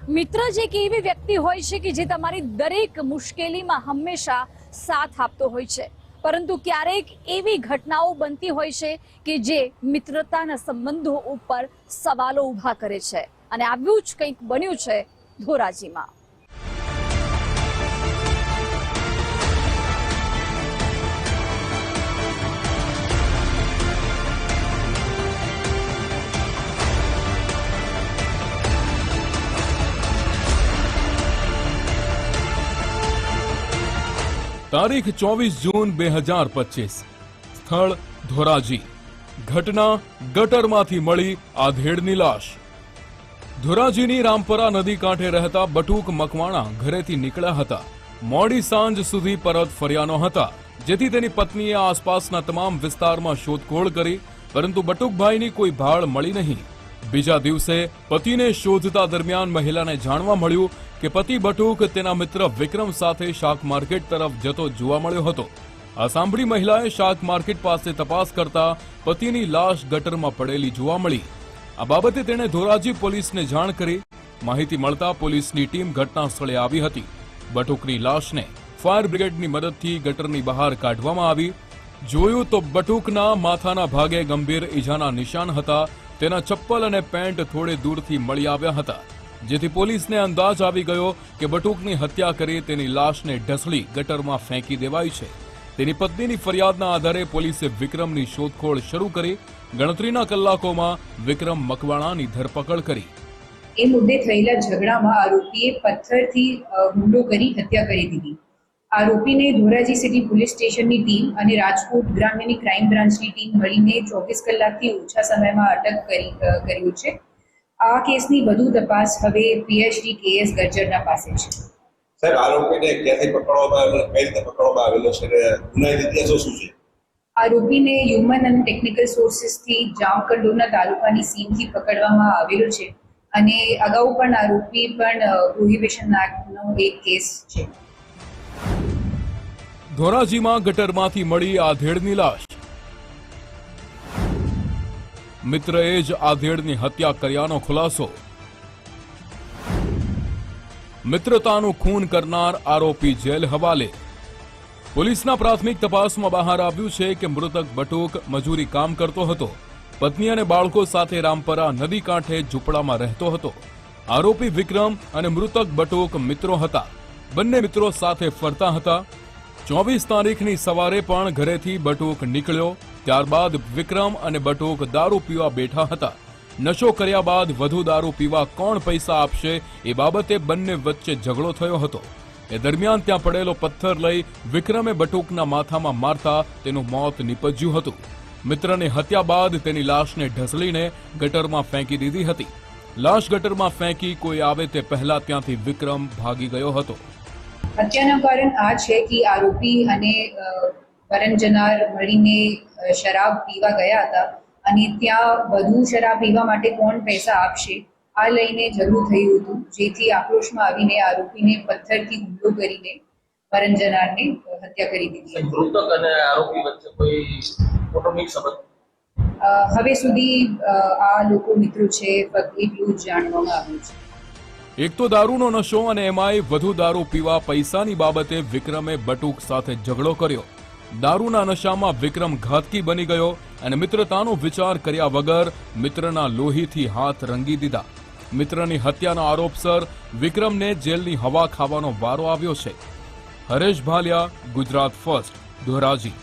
મિત્ર જ એક એવી વ્યક્તિ હોય છે કે જે તમારી દરેક મુશ્કેલીમાં હંમેશા સાથ આપતો હોય છે, પરંતુ ક્યારેક એવી ઘટનાઓ બનતી હોય છે કે જે મિત્રતાના સંબંધો ઉપર સવાલો ઊભા કરે છે, અને આવું જ કંઈક બન્યું છે ધોરાજીમાં। તારીખ 24 જૂન 2025, સ્થળ ધોરાજી। ઘટના ગટરમાંથી મળી આધેડની લાશ। ધોરાજીની રામપરા નદી કાંઠે રહેતા બટુક મકવાણા ઘરેથી નીકળ્યા હતા। મોડી સાંજ સુધી પરત ફર્યા ન હતા, જેથી તેની પત્નીએ આસપાસના તમામ વિસ્તારમાં શોધખોળ કરી, પરંતુ બટુકભાઈની કોઈ ભાળ મળી નહીં। બીજા દિવસે પતિને શોધતા દરમિયાન મહિલાને જાણવા મળ્યું કે પતિ બટુક તેના મિત્ર વિક્રમ સાથે શાક માર્કેટ તરફ જતો જોવા મળ્યો હતો। આ સાંભળી મહિલાએ શાક માર્કેટ પાસે તપાસ કરતા પતિની લાશ ગટરમાં પડેલી જોવા મળી। આ બાબતે તેણે ધોરાજી પોલીસને જાણ કરી। માહિતી મળતા પોલીસની ટીમ ઘટના સ્થળે આવી હતી। બટુકની લાશને ફાયર બ્રિગેડની મદદથી ગટરની બહાર કાઢવામાં આવી। જોયું તો બટુકના માથાના ભાગે ગંભીર ઈજાના નિશાન હતા। તેના ચપ્પલ અને પેન્ટ થોડે દૂરથી મળી આવ્યા હતા, જેથી પોલીસને અંદાજ આવી ગયો કે બટુકની હત્યા કરી તેની લાશને ઢસડી ગટરમાં ફેંકી દેવાઈ છે। તેની પત્નીની ફરિયાદના આધારે પોલીસે વિક્રમની શોધખોળ શરૂ કરી। ગણતરીના કલાકોમાં વિક્રમ મકવાણાની ધરપકડ કરી। એ મુદ્દે થયેલા ઝઘડામાં આરોપીએ પથ્થરથી હુમલો કરી હત્યા કરી દીધી। આરોપીને ધોરાજી સિટી પોલીસ સ્ટેશનની ટીમ અને રાજકોટ ગ્રામ્યની ક્રાઇમ બ્રાન્ચની ટીમ મળીને 24 કલાકથી ઓછા સમયમાં અટક કર્યું છે। આ કેસની વધુ તપાસ હવે પીએચડી કેએસ ગજ્જરના પાસે છે। સાહેબ, આરોપીને ક્યાંથી પકડવામાં આવેલો, કઈ રીતે પકડવામાં આવેલો છે, ગુનાહિત ઇતિહાસો શું છે? આરોપીને હ્યુમન અને ટેકનિકલ સોર્સિસથી જામકંડોરણા તાલુકાની સીમથી પકડવામાં આવેલો છે, અને અગાઉ પણ આરોપી પણ પ્રોહિબિશન એક્ટનો એક કેસ છે। ધોરાજીમાં ગટરમાંથી મળી આધેડની લાશ। મિત્રએ જ આધેડની હત્યા કર્યાનો ખુલાસો। મિત્રતાનું ખૂન કરનાર આરોપી જેલ હવાલે। પોલીસના પ્રાથમિક તપાસમાં બહાર આવ્યું છે કે મૃતક બટુક મજૂરી કામ કરતો હતો। પત્ની અને બાળકો સાથે રામપરા નદી કાંઠે ઝૂંપડામાં રહેતો હતો। આરોપી વિક્રમ અને મૃતક બટુક મિત્રો હતા। બંને મિત્રો સાથે ફરતા હતા। 24 તારીખની સવારે પણ ઘરેથી બટુક નીકળ્યો। ત્યારબાદ વિક્રમ અને બટુક દારૂ પીવા બેઠા હતા। નશો કર્યા બાદ વધુ દારૂ પીવા કોણ પૈસા આપશે એ બાબતે બંને વચ્ચે ઝઘડો થયો હતો। એ દરમિયાન ત્યાં પડેલો પથ્થર લઈ વિક્રમે બટુકના માથામાં મારતા તેનું મોત નીપજ્યું હતું। મિત્રની હત્યા બાદ તેની લાશને ઢસડીને ગટરમાં ફેંકી દીધી હતી। લાશ ગટરમાં ફેંકી કોઈ આવે તે પહેલા ત્યાંથી વિક્રમ ભાગી ગયો હતો। હત્યાનું કારણ આ છે કે આરોપી અને મરણ જનાર મળીને શરાબ પીવા ગયા હતા, અને ત્યાં વધુ શરાબ પીવા માટે કોણ પૈસા આપશે આ લઈને ઝઘડું થયું હતું, જેથી આક્રોશમાં આવીને આરોપીને પથ્થરથી હુમલો કરીને મરણ જનારને હત્યા કરી દીધી। મૃતક અને આરોપી વચ્ચે કોઈ કૌટુંબિક સંબંધ હવે સુધી આ લોકો મિત્રો છે, ફક્ત એટલું જ જાણવામાં આવ્યું છે। એક તો દારૂનો નશો અને એમાંય વધુ દારૂ પીવા પૈસાની બાબતે વિક્રમે બટુક સાથે ઝઘડો કર્યો। દારૂના નશામાં વિક્રમ ઘાતકી બની ગયો અને મિત્રતાનો વિચાર કર્યા વગર મિત્રના લોહીથી હાથ રંગી દીધા। મિત્રની હત્યાના આરોપસર વિક્રમને જેલની હવા ખાવાનો વારો આવ્યો છે। હરેશ ભાલિયા, ગુજરાત ફર્સ્ટ, ધોરાજી।